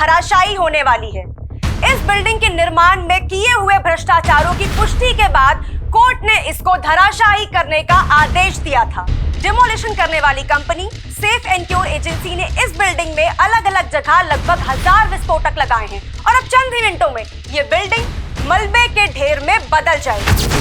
धराशायी होने वाली है। इस बिल्डिंग के निर्माण में किए हुए भ्रष्टाचारों की पुष्टि के बाद कोर्ट ने इसको धराशायी करने का आदेश दिया था। डिमोलिशन करने वाली company safe and cure agency ने इस बिल्डिंग में अलग अलग जगह लगभग 1000 विस्फोटक लगाए हैं और अब चंद ही मिनटों में ये बिल्डिंग मलबे के ढेर में बदल जाएगी।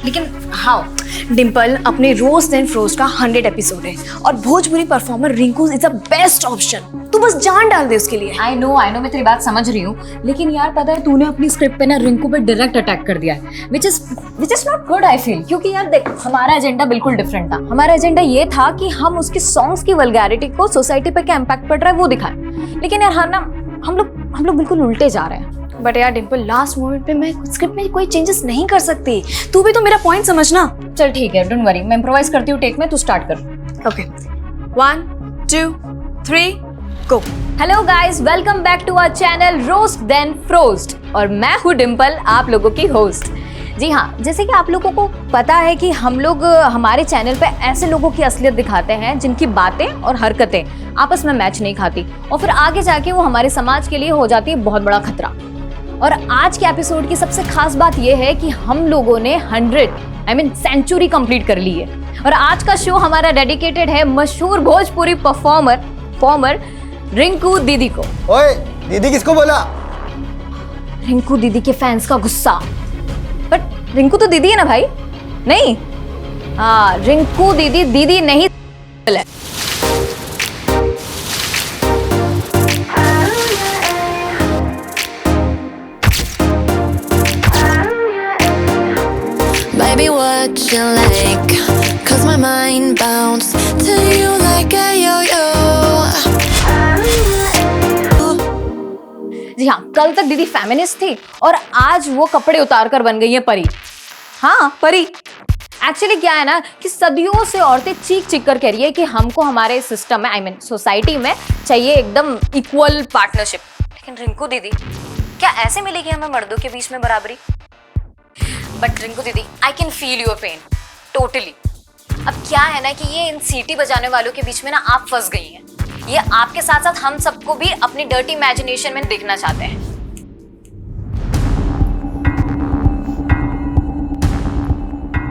लेकिन हाउ डिम्पल, अपने रोज देन फ्रोज का 100 एपिसोड है और Bhojpuri performer Rinku is the best option. तू बस जान डाल दे उसके लिए। आई नो मैं तेरी बात समझ रही हूँ, लेकिन यार पता है तूने अपनी स्क्रिप्ट पे ना रिंकू पे डायरेक्ट अटैक कर दिया है, which is not good I feel. क्योंकि यार देख, हमारा एजेंडा बिल्कुल डिफरेंट था। हमारा एजेंडा ये था कि हम उसकी सॉन्ग्स की वल्गैरिटी को सोसाइटी पे क्या इम्पैक्ट पड़ रहा है वो दिखाएं। लेकिन यार हाँ ना, हम लोग बिल्कुल उल्टे जा रहे हैं। बट यार डिम्पल, लास्ट मोमेंट पे मैं स्क्रिप्ट में कोई चेंजेस नहीं कर सकती। तू भी तो मेरा पॉइंट समझना। चल ठीक है, डोंट वरी, मैं इम्प्रोवाइज करती हूँ टेक में, तू स्टार्ट कर। Okay 1 2 3 go. Hello guys, welcome back to our channel roast then frozed और मैं हूँ डिम्पल, आप लोगों की होस्ट। जी हाँ, जैसे कि आप लोगों को पता है कि हम लोग हमारे चैनल पे ऐसे लोगों की असलियत दिखाते हैं जिनकी बातें और हरकतें आपस में मैच नहीं खाती और फिर आगे जाके वो हमारे समाज के लिए हो जाती है बहुत बड़ा खतरा। और आज के एपिसोड की सबसे खास बात यह है कि हम लोगों ने 100 सेंचुरी कंप्लीट कर ली है और आज का शो हमारा डेडिकेटेड है मशहूर भोजपुरी परफॉर्मर रिंकू दीदी को। ओए, दीदी किसको बोला? रिंकू दीदी के फैंस का गुस्सा। बट रिंकू तो दीदी है ना भाई? नहीं, हाँ रिंकू दीदी नहीं है। Baby, what you like? 'Cause my mind bounced to you like a yo-yo. जी हाँ, कल तक दीदी फेमिनिस्ट थी और आज वो कपड़े उतार कर बन गई है परी। हाँ परी। एक्चुअली क्या है ना कि सदियों से औरतें चीख कर कह रही है कि हमको हमारे सिस्टम में सोसाइटी में चाहिए एकदम इक्वल पार्टनरशिप। लेकिन रिंकू दीदी, क्या ऐसे मिलेगी हमें मर्दों के बीच में बराबरी? बट रिंकू दीदी, I can feel your pain totally. अब क्या है ना कि ये इन सीटी बजाने वालों के बीच में ना आप फंस गई हैं। ये आपके साथ साथ हम सबको भी अपनी डर्टी इमेजिनेशन में देखना चाहते हैं।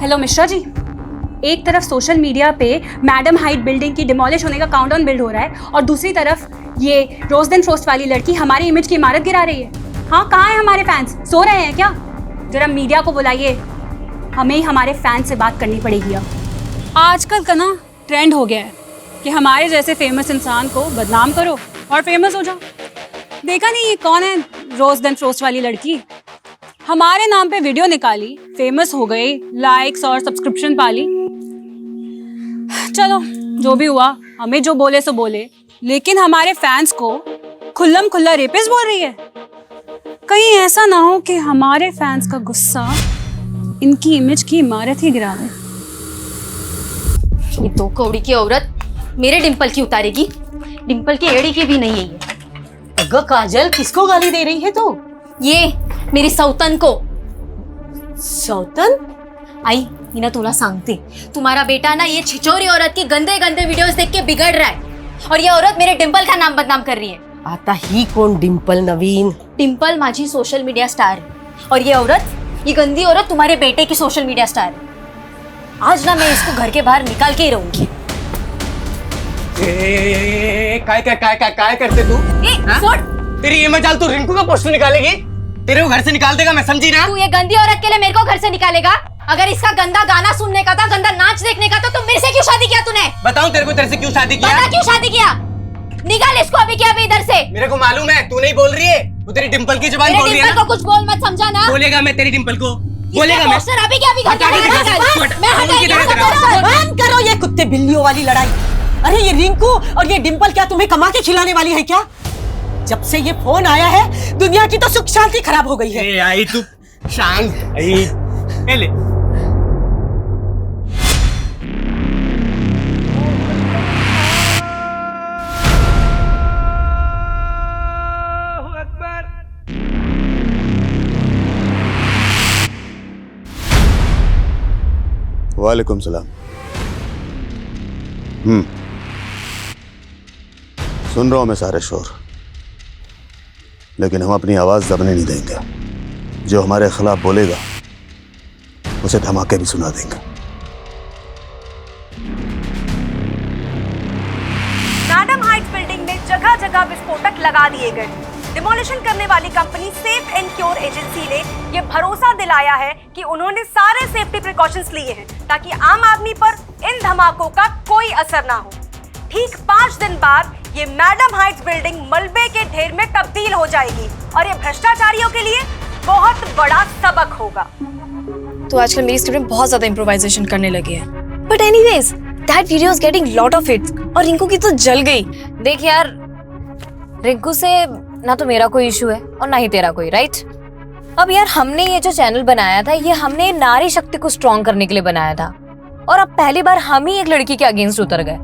हेलो मिश्रा जी, एक तरफ सोशल मीडिया पे मैडम हाइट बिल्डिंग की डिमोलिश होने का काउंटडाउन बिल्ड हो रहा है और दूसरी तरफ ये रोज देन फ्रोस्ट वाली लड़की हमारी इमेज की इमारत गिरा रही है। हाँ, कहाँ है हमारे फैंस? सो रहे हैं क्या? जरा मीडिया को बुलाइए, हमें ही हमारे फैन से बात करनी पड़ेगी। अब आजकल का ना ट्रेंड हो गया है कि हमारे जैसे फेमस इंसान को बदनाम करो और फेमस हो जाओ। देखा नहीं ये कौन है रोज देन फ्रोस्ट वाली लड़की? हमारे नाम पे वीडियो निकाली, फेमस हो गई, लाइक्स और सब्सक्रिप्शन पाली। चलो जो भी हुआ, हमें जो बोले सो बोले, लेकिन हमारे फैंस को खुल्लम खुल्ला रेपिस्ट बोल रही है। कहीं ऐसा ना हो कि हमारे फैंस का गुस्सा इनकी इमेज की इमारत ही गिरा दे। ये दो कौड़ी की औरत मेरे डिंपल की उतारेगी, डिंपल की एड़ी की भी नहीं है ये। अगर काजल, किसको गाली दे रही है तो? ये मेरी सौतन को। सौतन? आई मीना, तुला सांगते, तुम्हारा बेटा ना ये छिचोरी औरत की गंदे गंदे वीडियोस देख के बिगड़ रहा है और ये औरत मेरे डिंपल का नाम बदनाम कर रही है। आता ही कौन डिंपल नवीन? डिंपल माझी सोशल मीडिया स्टार है और ये औरत, ये गंदी औरत तुम्हारे बेटे की सोशल मीडिया स्टार है। आज ना मैं इसको घर के बाहर निकाल के ही रहूंगी। काय करते तू? तेरी ये मजाल तू रिंकू का पोस्टर निकालेगी? तेरे को घर से निकाल देगा, मैं समझी ना? तू ये गंदी औरत के लिए मेरे को घर से निकालेगा? अगर इसका गंदा गाना सुनने का था, गंदा नाच देखने का, तो मेरे से क्यों शादी किया तूने? बताऊं तेरे से क्यों शादी किया? बता क्यों शादी किया? निकाल इसको अभी क्या, अभी इधर से। मेरे को मालूम है, तू नहीं बोल रही है, वो तेरी डिंपल की जुबान बोल रही है ना? डिंपल को कुछ बोल मत, समझा ना? बोलेगा मैं तेरी डिंपल को, बोलेगा मैं। पोस्टर अभी क्या, अभी बंद करो ये कुत्ते बिल्लियों वाली लड़ाई। अरे ये रिंकू और ये डिंपल क्या तुम्हें कमा के खिलाने वाली है क्या? जब से ये फोन आया है दुनिया की तो सुख शांति खराब हो गई है। आई तू शांत ले। वालेकुम सलाम। सुन रहा हूं मैं सारे शोर, लेकिन हम अपनी आवाज दबने नहीं देंगे। जो हमारे खिलाफ बोलेगा उसे धमाके भी सुना देंगे। मैडम हाइट्स बिल्डिंग में जगह जगह विस्फोटक लगा दिए गए। डिमोलिशन करने वाली company safe and cure agency ने यह भरोसा दिलाया है कि उन्होंने सारे सेफ्टी प्रिकॉशंस लिए हैं ताकि आम आदमी पर इन धमाकों का कोई असर ना हो। ठीक 5 दिन बाद ये मैडम हाइट्स बिल्डिंग मलबे के ढेर में तब्दील हो जाएगी और ये भ्रष्टाचारियों के लिए बहुत बड़ा सबक होगा। तो आजकल मेरी स्टूडेंट बहुत ज्यादा इम्प्रोवाइजेशन करने लगी है। But anyways, that video is getting lot of hits और रिंकू की तो जल गई। देख यार, रिंकू से ना तो मेरा कोई इशू है और ना ही तेरा कोई, राइट? अब यार हमने ये जो चैनल बनाया था, ये हमने नारी शक्ति को स्ट्रॉन्ग करने के लिए बनाया था और अब पहली बार हम ही एक लड़की के अगेंस्ट उतर गए।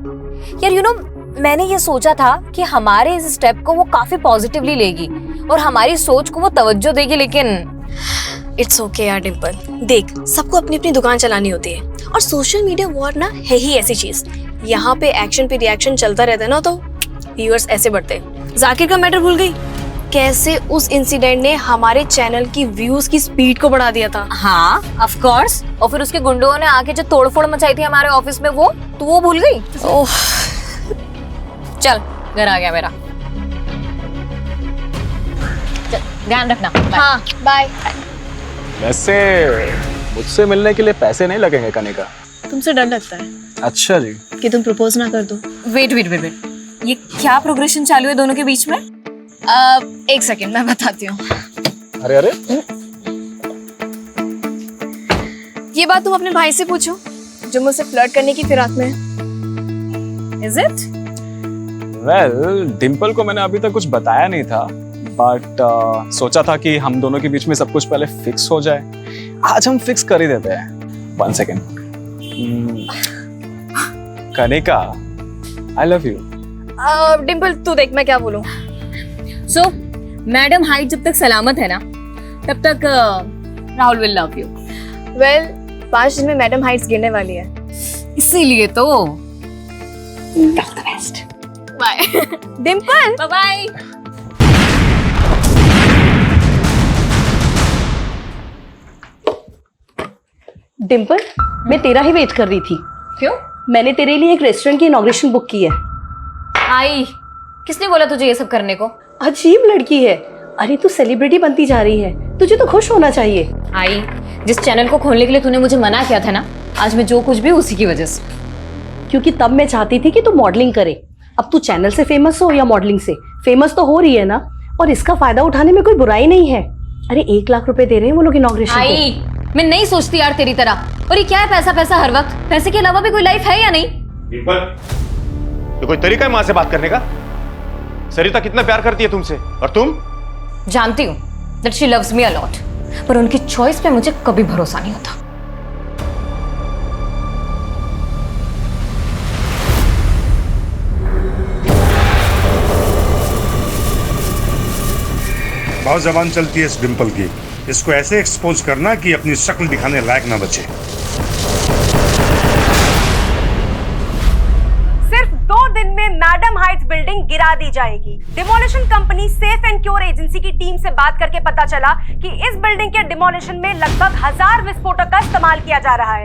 यार यू नो, मैंने ये सोचा था कि हमारे इस स्टेप को वो काफी पॉजिटिवली लेगी और हमारी सोच को वो तवज्जो देगी, लेकिन इट्स ओके यार डिम्पल, देख सबको अपनी अपनी दुकान चलानी होती है और सोशल मीडिया वॉर ना है ही ऐसी चीज। यहाँ पे एक्शन पे रिएक्शन चलता रहता है ना, तो व्यूअर्स ऐसे बढ़ते हैं। जाकिर का मैटर भूल गई? कैसे उस इंसिडेंट ने हमारे चैनल की व्यूज की स्पीड को बढ़ा दिया था। हाँ ऑफ कोर्स, और फिर उसके गुंडों ने आके जो तोड़फोड़ मचाई थी हमारे ऑफिस में, वो भूल गई? ओह, चल घर आ गया मेरा। चल, ध्यान रखना। हाँ बाय। वैसे मुझसे मिलने के लिए पैसे नहीं लगेंगे कनिका? तुमसे डर लगता है अच्छा जी। कि तुम प्रपोज ना कर दो। वेट, ये क्या प्रोग्रेशन चालू है दोनों के बीच में? एक सेकंड मैं बताती हूँ। अरे अरे, ये बात तुम अपने भाई से पूछो जो मुझसे फ्लर्ट करने की फिराक में है। Is it? वेल डिम्पल को मैंने अभी तक कुछ बताया नहीं था, बट सोचा था कि हम दोनों के बीच में सब कुछ पहले फिक्स हो जाए। आज हम फिक्स कर ही देते हैं। 1 second. Kanika, I love you. Dimple तू देख मैं क्या बोलूं। सो मैडम हाइट जब तक सलामत है ना, तब तक Rahul will love you. Well 5 दिन में मैडम हाइट्स गिरने वाली है, इसीलिए तो bye Dimple. Bye bye. Dimple, मैं तेरा ही वेट कर रही थी। क्यों? मैंने तेरे लिए एक रेस्टोरेंट की इनॉग्रेशन बुक की है। आई, किसने बोला तुझे ये सब करने को? अजीब लड़की है। अरे तू सेलिब्रिटी बनती जा रही है, तुझे तो खुश होना चाहिए। आई, जिस चैनल को खोलने के लिए तूने मुझे मना किया था ना, आज मैं जो कुछ भी उसी की वजह से। क्योंकि तब मैं चाहती थी कि तू मॉडलिंग करे। अब तू चैनल से फेमस हो या मॉडलिंग से, फेमस तो हो रही है ना, और इसका फायदा उठाने में कोई बुराई नहीं है। अरे 1 लाख रुपए दे रहे हैं वो लोग इनॉग्रेशन पे। आई, मैं नहीं सोचती यार तेरी तरह। और ये क्या है पैसा पैसा हर वक्त? पैसे के अलावा भी कोई लाइफ है या नहीं? ये कोई तरीका है माँ से बात करने का? सरिता कितना प्यार करती है तुमसे, और तुम? जानती हूँ that she loves me a lot, पर उनकी चॉइस पे मुझे कभी भरोसा नहीं होता। बहुत जबान चलती है इस डिम्पल की। इसको ऐसे एक्सपोज करना कि अपनी शक्ल दिखाने लायक ना बचे। सिर्फ 2 दिन में मैडम हाइट्स बिल्डिंग गिरा दी जाएगी। Demolition company safe and cure agency की टीम से बात करके पता चला कि इस बिल्डिंग के डिमोलिशन में लगभग 1000 विस्फोटक का इस्तेमाल किया जा रहा है।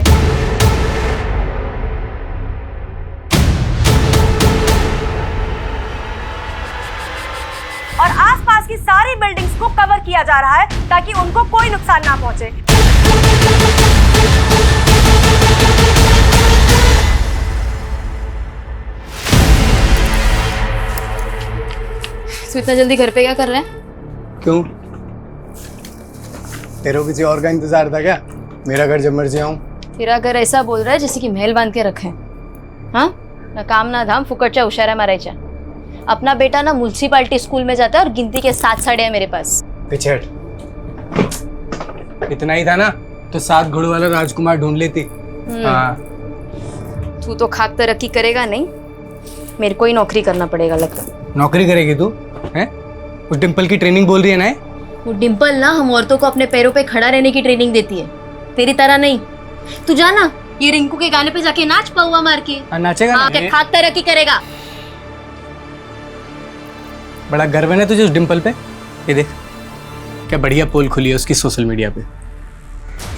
और आसपास की सारी बिल्डिंग्स को कवर किया जा रहा है ताकि उनको कोई नुकसान ना पहुंचे। तो इतना जल्दी घर पे क्या कर रहे हैं? क्यों? तेरे को किसी और का इंतजार था क्या? मेरा घर जब मर्जी आऊं। तेरा घर ऐसा बोल रहा है जैसे कि महल बांध के रखे। हाँ, ना काम ना धाम, फुकटच्या उशारा मारायच्या। अपना बेटा ना म्युनिसिपालिटी स्कूल में जाता है और गिनती के 7 साड़े हैं मेरे पास। पीछे हट। इतना ही था ना तो 7 घोड़ों वाला राजकुमार ढूंढ लेती। हाँ। तू तो खाक तरक्की करेगा नहीं, मेरे को ही नौकरी करना पड़ेगा लगता। नौकरी करेगी तू? हैं? उस डिम्पल की ट्रेनिंग बोल रही है ना? वो डिम्पल ना हम औरतों को अपने पैरों पे खड़ा रहने की ट्रेनिंग देती है, तेरी तरह नहीं। तू जाना, ये रिंकू के गाने पे जाके नाच पौवा मार के। नाचेगा हाँ, क्या खाक तरक्की करेगा? बड़ा गर्व है ना तुझे उस डिंपल पे। ये देख क्या बढ़िया पोल खुली है उसकी सोशल मीडिया पे।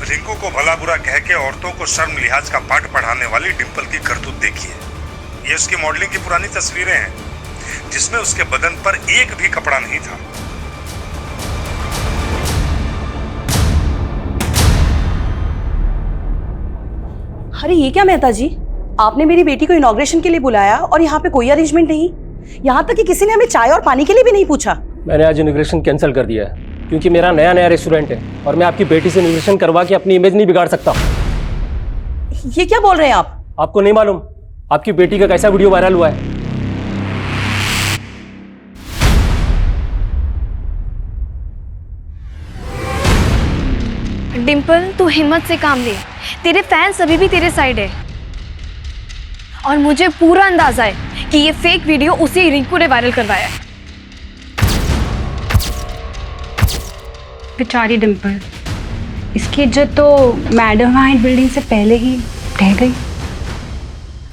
रिंकू को भला बुरा कह के औरतों को शर्म लिहाज का पाठ पढ़ाने वाली डिंपल की करतूत देखिए। ये उसकी मॉडलिंग की पुरानी तस्वीरें हैं जिसमें उसके बदन पर एक भी कपड़ा नहीं था। अरे ये क्या मेहता जी, आपने मेरी बेटी को इनॉग्रेशन के लिए बुलाया और यहाँ पे कोई अरेंजमेंट नहीं, यहाँ तक कि किसी ने हमें चाय और पानी के लिए भी नहीं पूछा। मैंने आज इनॉग्रेशन कैंसिल कर दिया है क्योंकि मेरा नया रेस्टोरेंट है और मैं आपकी बेटी से इनॉग्रेशन करवा के अपनी इमेज नहीं बिगाड़ सकता। ये क्या बोल रहे हैं आप? आपको नहीं मालूम आपकी बेटी का कैसा वीडियो वायरल हुआ है? डिंपल तू हिम्मत से काम ले, तेरे फैंस अभी भी तेरे साइड है और मुझे पूरा अंदाजा है कि ये फेक वीडियो उसी रिंकू ने वायरल करवाया है। बेचारी डिंपल, इसकी इज्जत तो मैडम हाइट बिल्डिंग से पहले ही रह गई।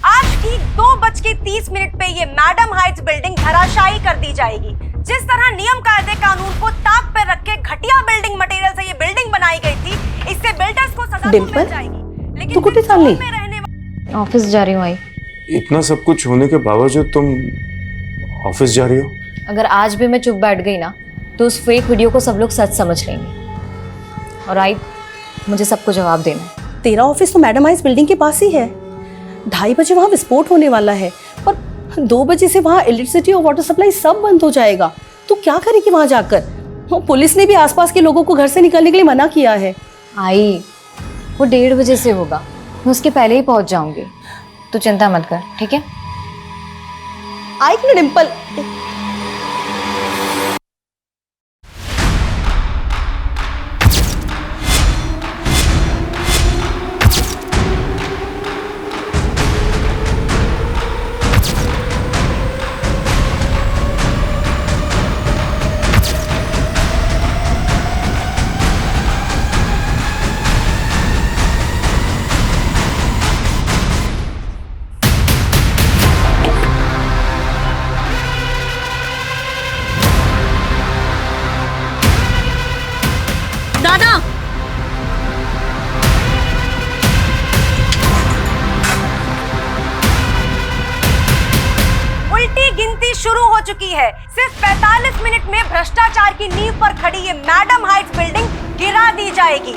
आज ठीक 2:30 पे ये मैडम हाइट्स बिल्डिंग धराशायी कर दी जाएगी। जिस तरह नियम कायदे कानून को ताक पे रख के घटिया बिल्डिंग मटेरियल से ये बिल्डिंग बनाई गई थी, इससे बिल्डर्स को सजा तो मिल जाएगी। लेकिन तू कुछ साल नहीं ऑफिस जा रही हूँ आई। इतना सब कुछ होने के बावजूद तुम ऑफिस जा रही हो? अगर आज भी मैं चुप बैठ गई ना तो उस फेक वीडियो को सब लोग सच समझ लेंगे और आई मुझे सबको जवाब देना है। तेरा ऑफिस तो मैडम हाइट्स बिल्डिंग के पास ही है। 2:30 बजे वहाँ विस्फोट होने वाला है और 2 बजे से वहाँ इलेक्ट्रिसिटी और वाटर सप्लाई सब बंद हो जाएगा। तो क्या करेगी वहाँ जाकर? पुलिस ने भी आसपास के लोगों को घर से निकलने के लिए मना किया है। आई वो 1:30 बजे से होगा, मैं उसके पहले ही पहुँच जाऊंगी। तू चिंता मत कर, ठीक है? आई ना डिंपल, दादा उल्टी गिनती शुरू हो चुकी है। सिर्फ 45 मिनट में भ्रष्टाचार की नींव पर खड़ी ये मैडम हाइट्स बिल्डिंग गिरा दी जाएगी।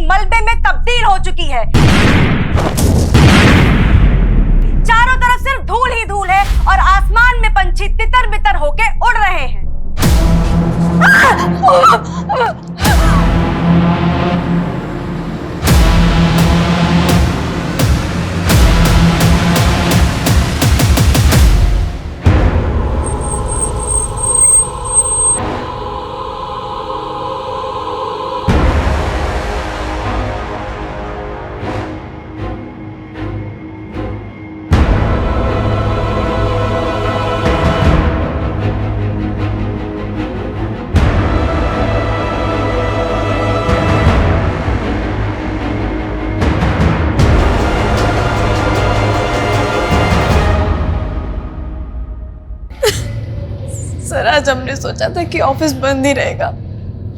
मलबे में तब्दील हो चुकी है। चारों तरफ सिर्फ धूल ही धूल है और आसमान में पंछी तितर बितर होके उड़ रहे हैं। सर आज हमने सोचा था कि ऑफिस बंद ही रहेगा,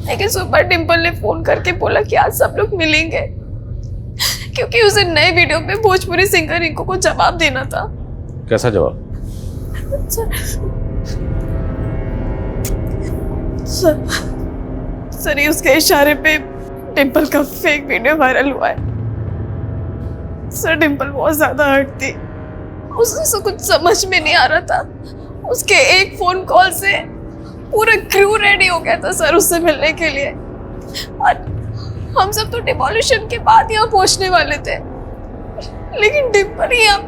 लेकिन सुपर डिंपल ने फोन करके बोला कि आज सब लोग मिलेंगे क्योंकि उसे नए वीडियो पे भोजपुरी सिंगर रिंकू को जवाब देना था। कैसा जवाब? सर ये उसके इशारे पे डिंपल का फेक वीडियो वायरल हुआ है। सर डिम्पल बहुत ज्यादा हर्ट थी, उसे कुछ समझ में नहीं आ रहा था। उसके एक फोन कॉल से पूरा क्रू रेडी हो गया था सर उससे मिलने के लिए। और हम सब तो डिमोलिशन के बाद यहाँ पहुंचने वाले थे, लेकिन डिम्पल यहाँ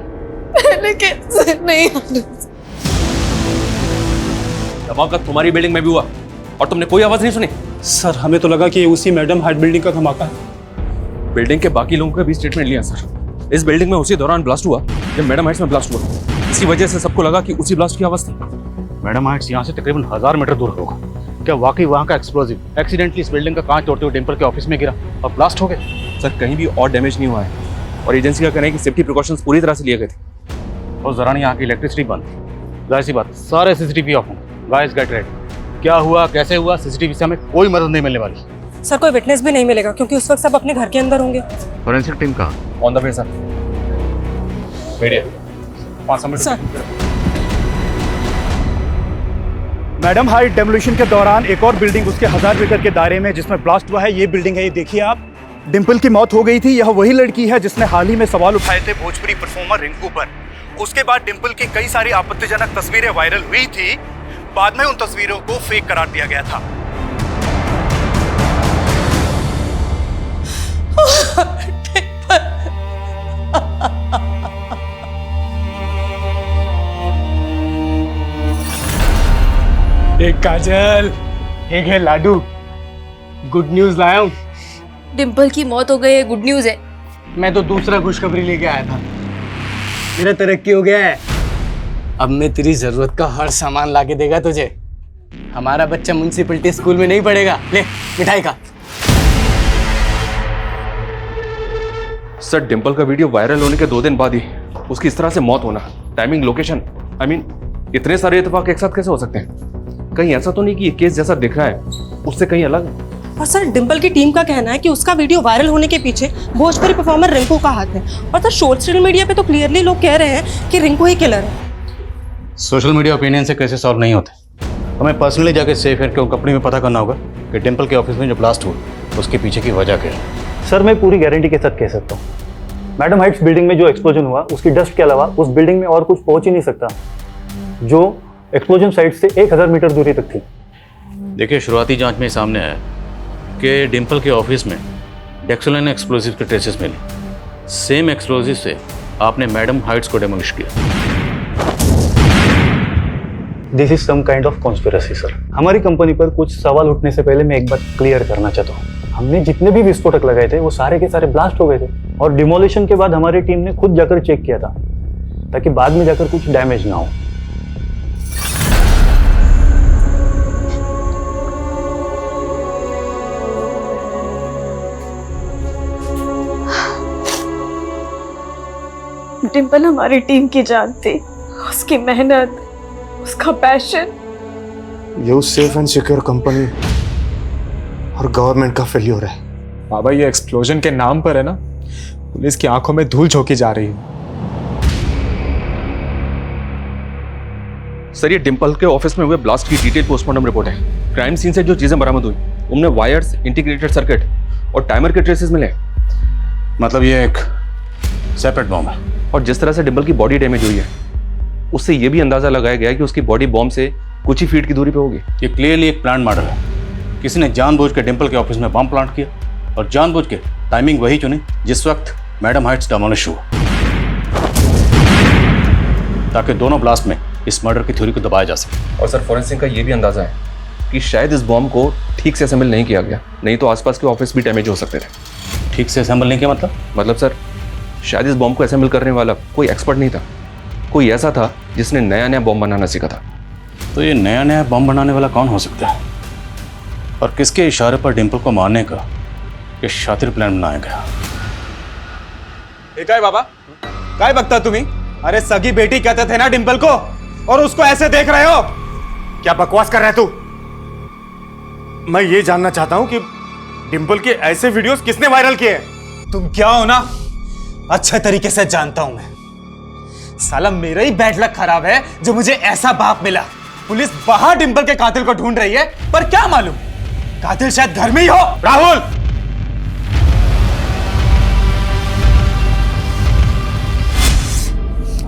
पहले कैसे नहीं आना। धमाका तुम्हारी बिल्डिंग में भी हुआ और तुमने कोई आवाज नहीं सुनी? सर हमें तो लगा कि ये उसी मैडम हाइट बिल्डिंग का धमाका है। बिल्डिंग के बाकी लोगों का भी स्टेटमेंट लिया सर। इस बिल्डिंग में उसी दौरान ब्लास्ट हुआ जब मैडम हाइट्स में ब्लास्ट हुआ। इसी वजह से सबको लगा कि उसी ब्लास्ट की आवाज थी। मैडम हाइट्स यहाँ से तकरीबन 1000 मीटर दूर होगा। क्या वाकई वहाँ का एक्सप्लोजिव एक्सीडेंटली इस बिल्डिंग का कांच तोड़ते हुए डिम्पल के ऑफिस में गिरा और ब्लास्ट हो गए? सर कहीं भी और डैमेज नहीं हुआ है और एजेंसी का कहना है कि सेफ्टी प्रिकॉशंस पूरी तरह से लिए गए थे। और जरा यहाँ की इलेक्ट्रिसिटी बंद थी, जाहिर सी बात सारे सीसीटीवी ऑफ होंगे। Guys get ready. क्या हुआ कैसे हुआ सीसीटीवी से हमें कोई मदद नहीं मिलने वाली। सर कोई विटनेस भी नहीं मिलेगा क्योंकि उस वक्त सब अपने घर के अंदर होंगे। फोरेंसिक टीम कहाँ? On the way sir. Media 5 minute sir madam height demolition के दौरान एक और बिल्डिंग उसके 1000 मीटर के दायरे में जिसमें ब्लास्ट हुआ है, ये बिल्डिंग है। ये देखिए आप, डिम्पल की मौत हो गई थी। यह वही लड़की है जिसने हाल ही में सवाल उठाए थे भोजपुरी परफॉर्मर रिंकू पर। उसके बाद डिम्पल की कई सारी आपत्तिजनक तस्वीरें वायरल हुई थी। बाद में उन तस्वीरों को फेक करार दिया गया था। एक काजल, एक है लाडू। गुड न्यूज लाया हूँ। डिम्पल की मौत हो गई है, गुड न्यूज है। मैं तो दूसरा खुशखबरी लेके आया था। मेरा तरक्की हो गया है। अब मैं तेरी जरूरत का हर सामान लाके देगा तुझे। हमारा बच्चा म्युनिसिपैलिटी स्कूल में नहीं पढ़ेगा। ले मिठाई खा। सर डिम्पल का वीडियो वायरल होने के 2 दिन बाद ही उसकी इस तरह से मौत होना, टाइमिंग, लोकेशन, आई मीन इतने सारे इत्तेफाक एक साथ कैसे हो सकते हैं? कहीं ऐसा तो नहीं कि ये केस जैसा दिख रहा है उससे कहीं अलग है? और सर डिम्पल की टीम का कहना है कि उसका वीडियो वायरल होने के पीछे भोजपुरी परफॉर्मर रिंकू का हाथ है। और सर सोशल मीडिया पे तो क्लियरली लोग कह रहे हैं कि रिंकू ही किलर है। सोशल मीडिया ओपिनियन से कैसे सॉल्व नहीं होते। हमें पर्सनली जाके सेफ एयर के कंपनी में पता करना होगा कि डिम्पल के ऑफिस में जो ब्लास्ट हुआ उसके पीछे की वजह क्या है। सर मैं पूरी गारंटी के साथ कह सकता हूँ, मैडम हाइट्स बिल्डिंग में जो एक्सप्लोजन हुआ उसकी डस्ट के अलावा उस बिल्डिंग में और कुछ पहुंच ही नहीं सकता जो एक्सप्लोजन साइट से 1000 मीटर दूरी तक थी। देखिए शुरुआती जांच में सामने आया कि डिम्पल के ऑफिस में डेक्सोलाइन एक्सप्लोजिव के ट्रेसेस मिले। सेम एक्सप्लोजिव से आपने मैडम हाइट्स को डेमोलिश किया। This is some kind of conspiracy sir. हमारी कंपनी पर कुछ सवाल उठने से पहले मैं एक बात क्लियर करना चाहता हूँ। हमने जितने भी विस्फोटक लगाए थे वो सारे के सारे ब्लास्ट हो गए थे और डिमोलिशन के बाद हमारी टीम ने खुद जाकर चेक किया था ताकि बाद में जाकर कुछ डैमेज ना हो। डिम्पल हमारी टीम की जान थी, उसकी मेहनत, उसका पैशन। ये उस सेफ एंड सिक्योर कंपनी और गवर्नमेंट का फेल्योर है। बाबा ये एक्सप्लोजन के नाम पर है ना, पुलिस की आंखों में धूल झोंकी जा रही है। सर ये डिम्पल के ऑफिस में हुए ब्लास्ट की डिटेल पोस्टमार्टम रिपोर्ट है। क्राइम सीन से जो चीजें बरामद हुई उनमें वायर्स, इंटीग्रेटेड सर्किट और टाइमर के ट्रेसेस मिले। मतलब ये एक सेपरेट बॉम्ब है। और जिस तरह से डिम्पल की बॉडी डैमेज हुई है उससे ये भी अंदाजा लगाया गया कि उसकी बॉडी बॉम्ब से कुछ ही फीट की दूरी पे होगी। ये क्लियरली एक प्लान मर्डर है। किसी ने जानबूझ के डिम्पल के ऑफिस में बम प्लांट किया और जानबूझ के टाइमिंग वही चुनी जिस वक्त मैडम हाइट्स डेमोलिश हुआ, ताकि दोनों ब्लास्ट में इस मर्डर की थ्योरी को दबाया जा सके। और सर फॉरेंसिक का ये भी अंदाजा है कि शायद इस बॉम्ब को ठीक से असेंबल नहीं किया गया, नहीं तो आसपास के ऑफिस भी डैमेज हो सकते थे। ठीक से असेंबल नहीं किया मतलब सर शायद इस बॉम्ब को असेंबल करने वाला कोई एक्सपर्ट नहीं था, कोई ऐसा था जिसने नया नया बॉम्ब बनाना सीखा था। तो ये नया नया बम बनाने वाला कौन हो सकता है और किसके इशारे पर डिम्पल को मारने का ये शातिर प्लान बनाया गया? काय बाबा, काय बघता तुम्ही? अरे सगी बेटी कहते थे ना डिम्पल को, और उसको ऐसे देख रहे हो? क्या बकवास कर रहा है तू? मैं ये जानना चाहता हूं कि डिम्पल के ऐसे वीडियोस किसने वायरल किए? तुम क्या हो ना अच्छे तरीके से जानता हूं मैं। साला मेरा ही बैड लक खराब है जो मुझे ऐसा बाप मिला। पुलिस बाहर डिम्पल के कातिल को ढूंढ रही है, पर क्या मालूम कातिल शायद घर में ही हो। राहुल,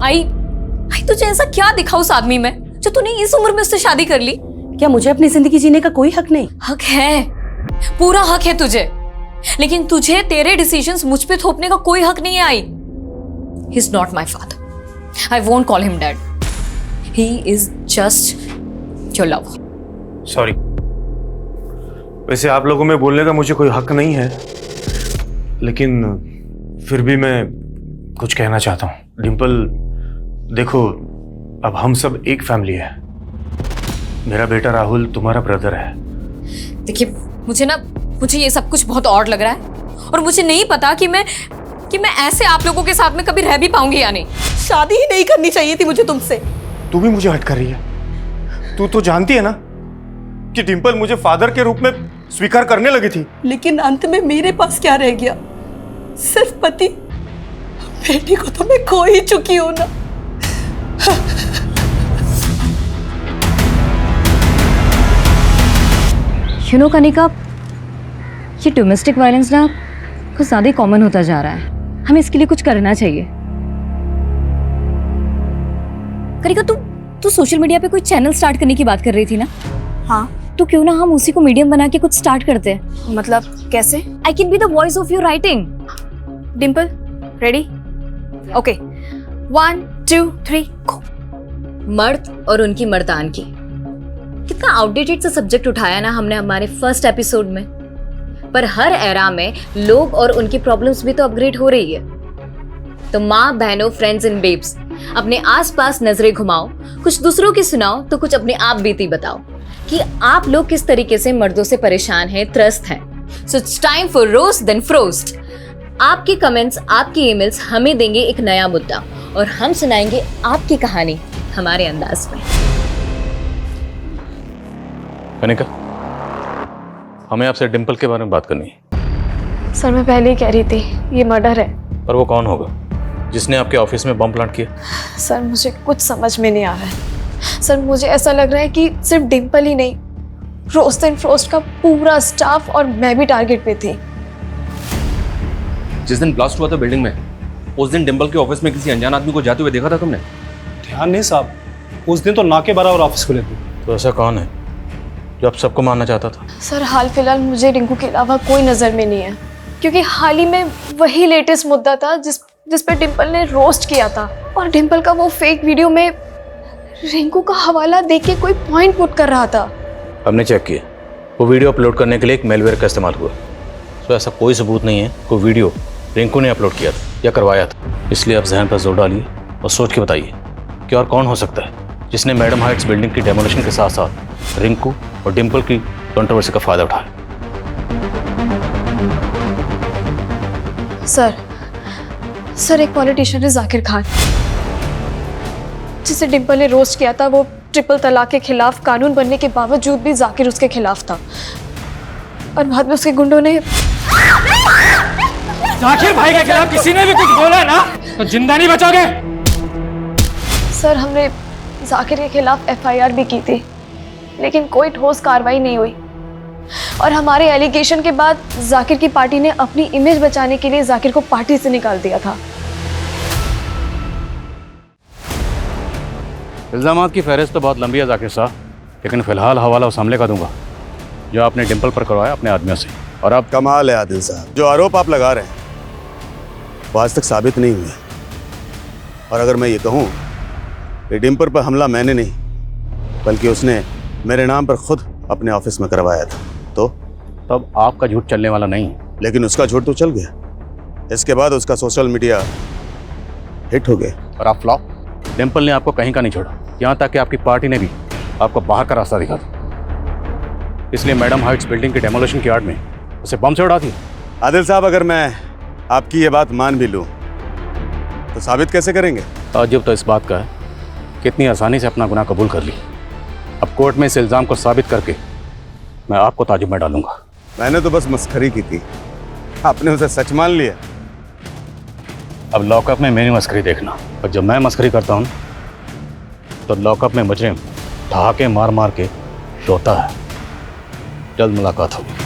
आई तुझे ऐसा क्या दिखा उस आदमी में जो तूने इस उम्र में उससे शादी कर ली? क्या मुझे अपनी जिंदगी जीने का कोई हक नहीं? हक है, पूरा हक है तुझे, लेकिन तुझे तेरे डिसीजंस मुझ पे थोपने का कोई हक नहीं है। I he is not my father, I won't call him dad, he is just your love. Sorry, वैसे आप लोगों में बोलने का मुझे कोई हक नहीं है, लेकिन फिर भी मैं कुछ कहना चाहता हूँ। डिम्पल, देखो, अब हम सब एक फैमिली है। मेरा बेटा राहुल तुम्हारा ब्रदर है। देखिए, मुझे ये सब कुछ बहुत ऑड लग रहा है और मुझे नहीं पता कि मैं ऐसे आप लोगों के साथ में कभी रह भी पाऊंगी या नहीं। शादी ही नहीं करनी चाहिए थी मुझे तुमसे। तू भी मुझे हट कर रही है। तू तो जानती है ना कि डिम्पल मुझे फादर के रूप में स्वीकार करने लगी थी। लेकिन अंत में मेरे पास क्या रह गया? सिर्फ पति। बेटी को तो मैं खो ही चुकी हूं ना। यू नो कनिका, ये डोमेस्टिक वायलेंस ना कुछ ज्यादा कॉमन होता जा रहा है। हमें इसके लिए कुछ करना चाहिए। कनिका, तू सोशल मीडिया पे कोई चैनल स्टार्ट करने की बात कर रही थी ना? हाँ, तो क्यों ना हम उसी को मीडियम बना के कुछ स्टार्ट करते हैं। मतलब कैसे? I can be the voice of your writing. Dimple, ready? Okay, 1 2 3 गो। मर्द और उनकी मर्दानगी, कितना आउटडेटेड सा सब्जेक्ट उठाया ना हमने हमारे फर्स्ट एपिसोड में। पर हर एरा में लोग और उनकी प्रॉब्लम्स भी तो अपग्रेड हो रही है। तो माँ बहनों, फ्रेंड्स एंड बेब्स, अपने आसपास नजरें घुमाओ, कुछ दूसरों की सुनाओ तो कुछ अपने आप बीती बताओ कि आप लोग किस तरीके से मर्दों से परेशान हैं, त्रस्त हैं। So it's time for roast then frost. आपके कमेंट्स, आपके ईमेल्स हमें देंगे एक नया मुद्दा और हम सुनाएंगे आपकी कहानी हमारे अंदाज में। कनिका, हमें आपसे डिम्पल के बारे में बात करनी है। सर, मैं पहले ही कह रही थी, ये मर्डर है। पर वो कौन होगा जिसने आपके ऑफिस में बम प्लांट किया? सर, मुझे कुछ समझ में नहीं आ रहा है। सर, मुझे ऐसा लग रहा है कि सिर्फ डिम्पल ही नहीं, रोस्ट एंड फ्रोस्ट का पूरा स्टाफ और मैं भी टारगेट पे थी। जिस दिन ब्लास्ट हुआ था बिल्डिंग में, उस दिन डिम्पल के ऑफिस में किसी अनजान आदमी को जाते हुए देखा था तुमने? ध्यान नहीं साहब, उस दिन तो नाके बराबर ऑफिस खुले थे। तो ऐसा कौन है जो आप सबको मारना चाहता था? सर, हाल फिलहाल मुझे रिंकू के अलावा कोई नजर में नहीं है, क्योंकि हाल ही में वही लेटेस्ट मुद्दा था जिस पे डिम्पल ने रोस्ट किया था। और डिम्पल का वो फेक वीडियो में रिंकू का हवाला देके कोई पॉइंट पुट कर रहा था। हमने चेक किया, वो वीडियो अपलोड करने के लिए एक मेलवेयर का इस्तेमाल हुआ। तो ऐसा कोई सबूत नहीं है कोई वीडियो रिंकू ने अपलोड किया था या करवाया था। इसलिए आप जहन पर जोर डालिए और सोच के बताइए कि और कौन हो सकता है जिसने मैडम हाइट्स बिल्डिंग की डेमोलिशन के साथ साथ रिंकू और डिम्पल की कंट्रोवर्सी का फायदा उठाया। सर, एक पॉलिटिशियन है जाकिर खान, जिसे डिम्पल ने रोस्ट किया था। वो ट्रिपल तलाक के खिलाफ कानून बनने के बावजूद भी जाकिर उसके खिलाफ था और बाद में उसके गुंडों ने। जाकिर भाई के खिलाफ किसी ने भी कुछ बोला ना तो जिंदा नहीं बचोगे। सर, हमने जाकिर के खिलाफ FIR भी की थी, लेकिन कोई ठोस कार्रवाई नहीं हुई। और हमारे एलिगेशन के बाद जाकिर की पार्टी ने अपनी इमेज बचाने के लिए जाकिर को पार्टी से निकाल दिया था। इल्जामात की फहरिस्त तो बहुत लंबी है जाकिर साहब, लेकिन फिलहाल हवाला उस हमले का दूंगा जो आपने डिम्पल पर करवाया अपने आदमियों से। और आप कमाल है आदिल साहब, जो आरोप आप लगा रहे हैं वो आज तक साबित नहीं हुए। और अगर मैं ये कहूँ कि डिम्पल पर हमला मैंने नहीं बल्कि उसने मेरे नाम पर खुद अपने ऑफिस में करवाया था, तो तब आपका झूठ चलने वाला नहीं है। लेकिन उसका झूठ तो चल गया। इसके बाद उसका सोशल मीडिया हिट हो गया और आप फ्लॉप। डिम्पल ने आपको कहीं का नहीं छोड़ा, यहाँ तक कि आपकी पार्टी ने भी आपको बाहर का रास्ता दिखा था। इसलिए मैडम हाइट्स बिल्डिंग की डेमोलिशन की आड़ में उसे बम से उड़ा दिया। आदिल साहब, अगर मैं आपकी ये बात मान भी लूँ तो साबित कैसे करेंगे? ताज्जुब तो इस बात का है कितनी आसानी से अपना गुनाह कबूल कर ली। अब कोर्ट में इस इल्ज़ाम को साबित करके मैं आपको ताजुब में डालूंगा। मैंने तो बस मस्खरी की थी, आपने उसे सच मान लिया। अब लॉकअप में मेरी मस्करी देखना, और जब मैं मस्करी करता हूँ तो लॉकअप में मुजरिम ठहाके मार मार के रोता है। जल्द मुलाकात होगी।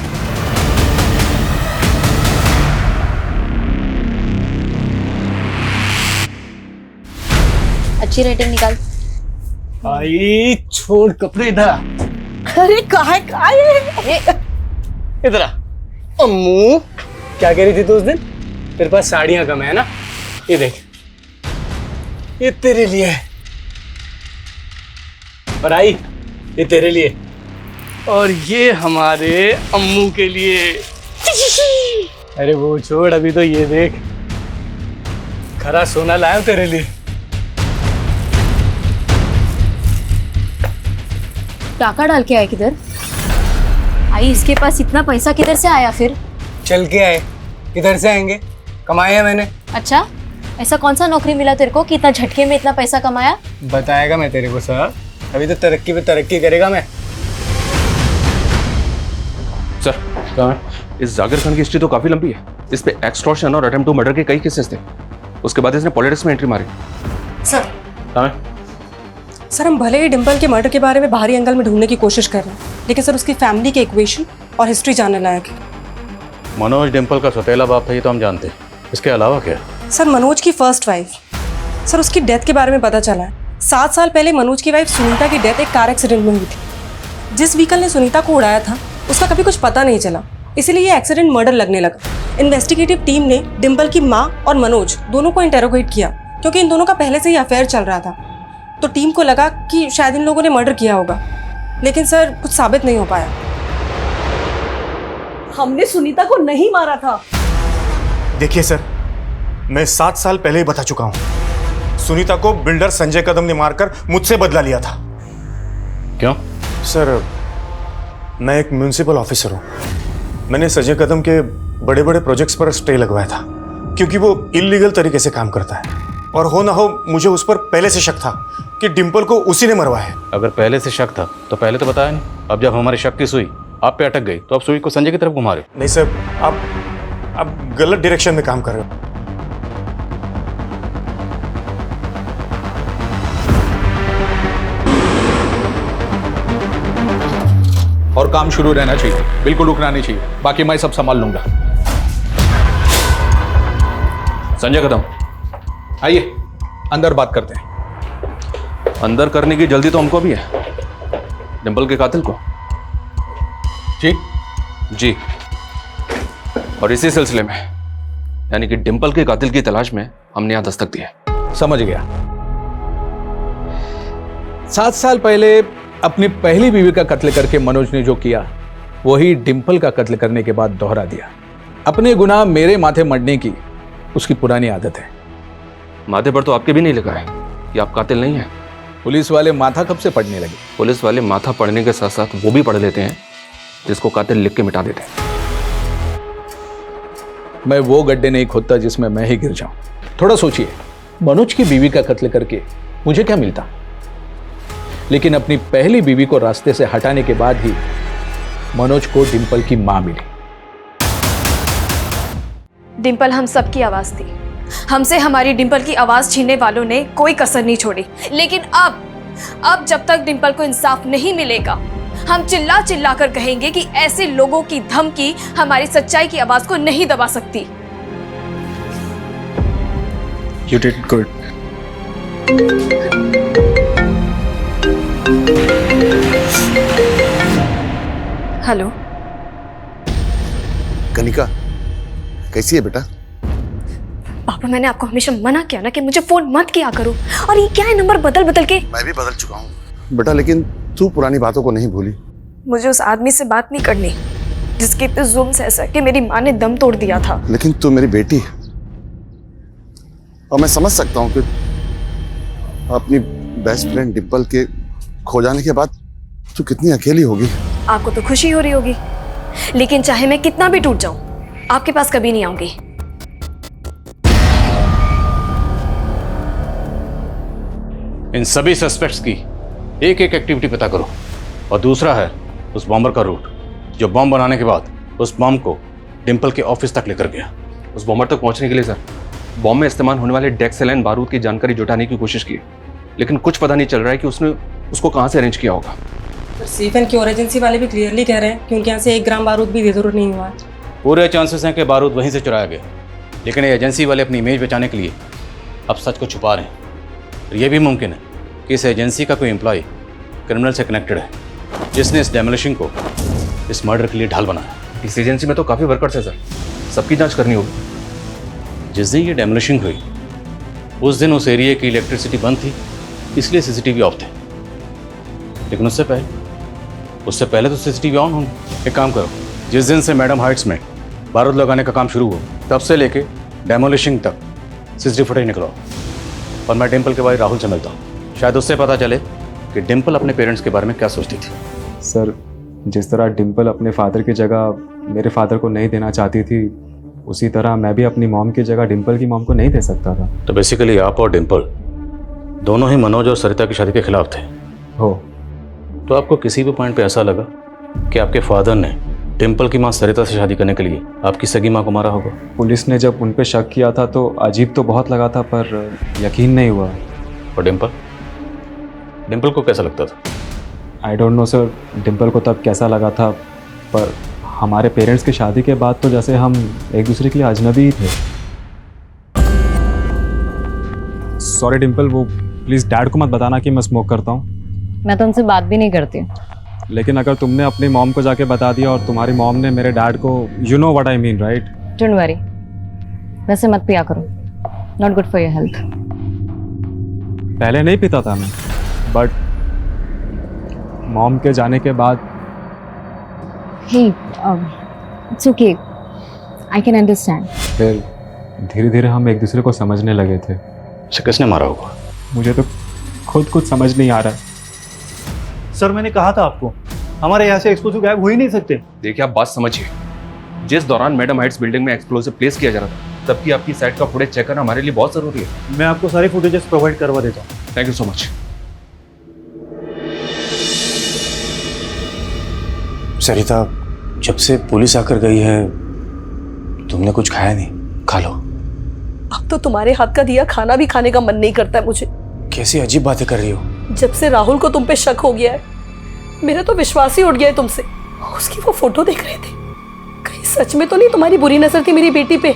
अच्छी रेटिंग निकाल। भाई छोड़ कपड़े इधर आ। अरे कहा इधर आ। अम्मू क्या कह रही थी तू उस दिन? तेरे पास साड़ियां कम है ना? ये देख, ये तेरे लिए है। और आई, ये तेरे लिए। और ये हमारे अम्मू के लिए। अरे वो छोड़, अभी तो ये देख, खरा सोना लाया हूं तेरे लिए। टाका डाल के आए किधर? आई, इसके पास इतना पैसा किधर से आया फिर? चल के आए। किधर से आएंगे? कमाया मैंने। अच्छा, ऐसा कौन सा नौकरी मिला तेरे को कि इतना झटके में इतना पैसा कमाया? बताएगा मैं तेरे को सर, अभी तो तरक्की पे तरक्की करेगा मैं। सर, कहाँ है? इस जाकिर खान की हिस्ट्री तो काफी लंबी है। इस पे एक्सटॉर्शन और अटेम्प्ट टू मर्डर के कई केसेस थे। उसके बाद इसने पॉलिटिक्स में एंट्री मारी। सर, कहाँ है? सर हम भले ही डिम्पल के मर्डर के बारे में बाहरी एंगल में ढूंढने की कोशिश कर रहे हैं, लेकिन सर उसकी फैमिली के इक्वेशन और हिस्ट्री जानने लायक है। मनोज डिम्पल का सौतेला बाप था, ये तो हम जानते हैं। इसके अलावा क्या? सर मनोज की फर्स्ट वाइफ, सर उसकी डेथ के बारे में पता चला है। 7 साल पहले मनोज की वाइफ सुनीता की डेथ एक कार एक्सीडेंट में हुई थी। जिस व्हीकल ने सुनीता को उड़ाया था उसका कभी कुछ पता नहीं चला, इसीलिए ये एक्सीडेंट मर्डर लगने लगा। इन्वेस्टिगेटिव टीम ने डिम्पल की माँ और मनोज दोनों को इंटेरोगेट किया, क्योंकि इन दोनों का पहले से ही अफेयर चल रहा था। तो टीम को लगा कि शायद इन लोगों ने मर्डर किया होगा, लेकिन सर कुछ साबित नहीं हो पाया। हमने सुनीता को नहीं मारा था। देखिए सर, मैं 7 साल पहले ही बता चुका हूं। सुनीता को बिल्डर संजय कदम ने मारकर मुझसे बदला लिया था। क्यों? सर, मैं एक म्युनिसिपल ऑफिसर हूं। मैंने संजय कदम के बड़े बड़े प्रोजेक्ट्स पर स्टे लगवाया था, क्योंकि वो इलीगल तरीके से काम करता है। और हो ना हो मुझे उस पर पहले से शक था कि डिम्पल को उसी ने मरवाया है। अगर पहले से शक था तो पहले तो बताया नहीं। अब जब हमारी शक की सुई आप पे अटक गई तो अब सुई को संजय की तरफ घुमा रहे हो। नहीं सर, आप गलत डायरेक्शन में काम कर रहे हो। और काम शुरू रहना चाहिए, बिल्कुल रुकना नहीं चाहिए। बाकी मैं सब संभाल लूंगा। संजय कदम, आइए अंदर बात करते हैं। अंदर करने की जल्दी तो हमको भी है। डिम्पल के कातिल को? जी। और इसी सिलसिले में, यानी कि डिम्पल के कातिल की तलाश में हमने यहां दस्तक दी है। समझ गया। 7 साल पहले अपनी पहली बीवी का कत्ल करके मनोज ने जो किया, वही डिम्पल का कत्ल करने के बाद दोहरा दिया। अपने गुनाह मेरे माथे मढ़ने की उसकी पुरानी आदत है। माथे पर तो आपके भी नहीं लिखा है कि आप कातिल नहीं हैं। पुलिस वाले माथा कब से पढ़ने लगे? पुलिस वाले माथा पढ़ने के साथ साथ वो भी पढ़ लेते हैं जिसको कातिल लिख के मिटा देते हैं। मैं वो गड्ढे नहीं खोदता जिसमें मैं ही गिर जाऊं। थोड़ा सोचिए, मनोज की बीवी का कत्ल करके मुझे क्या मिलता? लेकिन अपनी पहली बीवी को रास्ते से हटाने के बाद ही मनोज को डिम्पल की मां मिली। डिम्पल हम सबकी आवाज थी। हमसे हमारी डिम्पल की आवाज छीनने वालों ने कोई कसर नहीं छोड़ी। लेकिन अब जब तक डिम्पल को इंसाफ नहीं मिलेगा, हम चिल्ला चिल्ला कर कहेंगे कि ऐसे लोगों की धमकी हमारी सच्चाई की आवाज को नहीं दबा सकती। You did good. Hello Kanika, कैसी है बेटा? पापा, मैंने आपको हमेशा मना किया ना कि मुझे फोन मत किया करो, और ये क्या है नंबर बदल बदल के? मैं भी बदल चुका हूँ बेटा, लेकिन तू पुरानी बातों को नहीं भूली। मुझे उस आदमी से बात नहीं करनी जिसके इतने जुल्म से ऐसा कि मेरी माँ ने दम तोड़ दिया था। लेकिन तू मेरी बेटी है, और मैं समझ सकता हूँ कि अपनी बेस्ट फ्रेंड डिम्पल के खो जाने के बाद तू कितनी अकेली होगी। आपको तो खुशी हो रही होगी, लेकिन चाहे मैं कितना भी टूट जाऊं, आपके पास कभी नहीं आऊंगी। इन सभी सस्पेक्ट्स की एक एक एक्टिविटी पता करो, और दूसरा है उस बॉम्बर का रूट जो बॉम्ब बनाने के बाद उस बॉम्ब को डिम्पल के ऑफिस तक लेकर गया। उस बॉम्बर तक पहुंचने के लिए सर, बॉम्ब में इस्तेमाल होने वाले डेक्सेलाइन बारूद की जानकारी जुटाने की कोशिश की, लेकिन कुछ पता नहीं चल रहा है कि उसने उसको कहां से अरेंज किया होगा। सेफ एंड क्योर एजेंसी वाले भी क्लियरली कह रहे हैं कि उनके यहाँ से 1 ग्राम बारूद भी इधर नहीं हुआ है। पूरे चांसेस हैं कि बारूद वहीं से चुराया गया, लेकिन ये एजेंसी वाले अपनी इमेज बचाने के लिए अब सच को छुपा रहे हैं। और ये भी मुमकिन है कि इस एजेंसी का कोई एम्प्लॉय क्रिमिनल से कनेक्टेड है, जिसने इस डेमोलिशिंग को इस मर्डर के लिए ढाल बनाया। इस एजेंसी में तो काफ़ी वर्कर्स हैं सर, सबकी जांच करनी होगी। जिस दिन ये डेमोलिशिंग हुई उस दिन उस एरिया की इलेक्ट्रिसिटी बंद थी, इसलिए सीसीटीवी ऑफ थे। लेकिन उससे पहले तो सीसीटीवी ऑन होंगे। एक काम करो, जिस दिन से मैडम हाइट्स में बारूद लगाने का काम शुरू हुआ तब से लेके डेमोलिशिंग तक सीसीटीवी फुटेज निकलवाओ, और मैं डिम्पल के भाई राहुल से मिलता हूँ। शायद उससे पता चले कि डिम्पल अपने पेरेंट्स के बारे में क्या सोचती थी। सर, जिस तरह डिम्पल अपने फादर की जगह मेरे फादर को नहीं देना चाहती थी, उसी तरह मैं भी अपनी मॉम की जगह डिम्पल की मॉम को नहीं दे सकता था। तो बेसिकली आप और डिम्पल दोनों ही मनोज और सरिता की शादी के खिलाफ थे। हो तो आपको किसी भी पॉइंट पे ऐसा लगा कि आपके फादर ने डिम्पल की मां सरिता से शादी करने के लिए आपकी सगी मां को मारा होगा? पुलिस ने जब उन पे शक किया था तो अजीब तो बहुत लगा था, पर यकीन नहीं हुआ। और डिम्पल को कैसा लगता था? I don't know sir, Dimple को तब कैसा लगा था, पर हमारे पेरेंट्स की शादी के बाद तो जैसे हम एक दूसरे के लिए अजनबी ही थे। सॉरी डिम्पल, वो प्लीज़ डैड को मत बताना कि मैं स्मोक करता हूँ। मैं तो उनसे बात भी नहीं करती। लेकिन अगर तुमने अपनी मॉम को जाके बता दिया और तुम्हारी मॉम ने मेरे डैड को, you know what I mean right? Don't worry, वैसे मत पिया करो, not good for your health. पहले नहीं पीता था मैं, बट मॉम के जाने के बाद hey it's okay, I can understand. फिर धीरे धीरे हम एक दूसरे को समझने लगे थे। उसे किसने मारा होगा? मुझे तो खुद कुछ समझ नहीं आ रहा है। सर, मैंने कहा था आपको, हमारे यहाँ से एक्सप्लोसिव गायब हो ही नहीं सकते। देखिए आप बात समझिए, जिस दौरान मैडम हाइट्स बिल्डिंग में एक्सप्लोसिव प्लेस किया जा रहा था, तब की आपकी साइट का फुटेज चेक करना हमारे लिए बहुत जरूरी है। मैं आपको सारी फुटेजेस प्रोवाइड करवा देता हूँ। Thank you so much. Sarita, जब से पुलिस आकर गई है तुमने कुछ खाया नहीं? खा लो। अब तो तुम्हारे हाथ का दिया खाना भी खाने का मन नहीं करता है मुझे। कैसी अजीब बातें कर रही हो। जब से राहुल को तुम पे शक हो गया है, मेरा तो विश्वास ही उठ गया है तुमसे। उसकी वो फोटो देख रहे थे, कहीं सच में तो नहीं तुम्हारी बुरी नजर थी मेरी बेटी पे?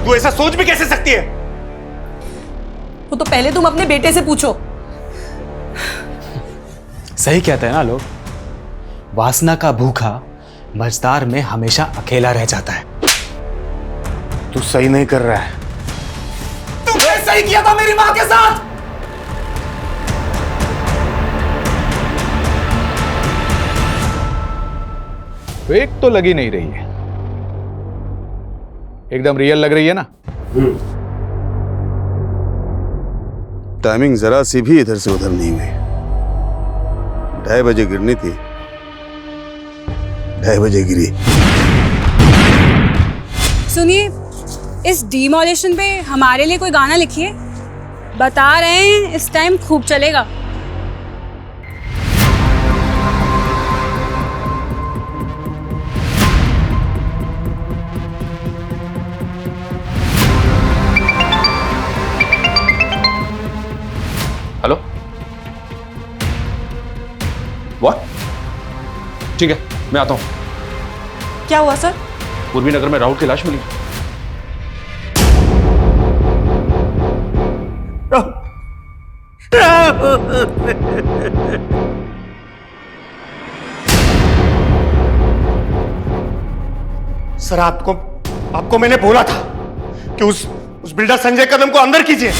तू ऐसा सोच भी कैसे सकती है? वो तो पहले तुम अपने बेटे से पूछो। सही कहते हैं ना लोग, वासना का भूखा मझदार में हमेशा अकेला रह जाता है। तू सही नहीं कर रहा है। तुमने सही किया था मेरी मां के साथ। फेक तो लगी नहीं रही है, एकदम रियल लग रही है ना। टाइमिंग जरा सी भी इधर से उधर नहीं हुई। 2:30 बजे गिरनी थी, 2:30 बजे गिरी। सुनिए, इस डिमोलिशन पे हमारे लिए कोई गाना लिखिए, बता रहे हैं इस टाइम खूब चलेगा। Hello, what? ठीक है, मैं आता हूं। क्या हुआ सर? पूर्वी नगर में राहुल की लाश मिली। सर, आपको मैंने बोला था कि उस बिल्डर संजय कदम को अंदर कीजिए,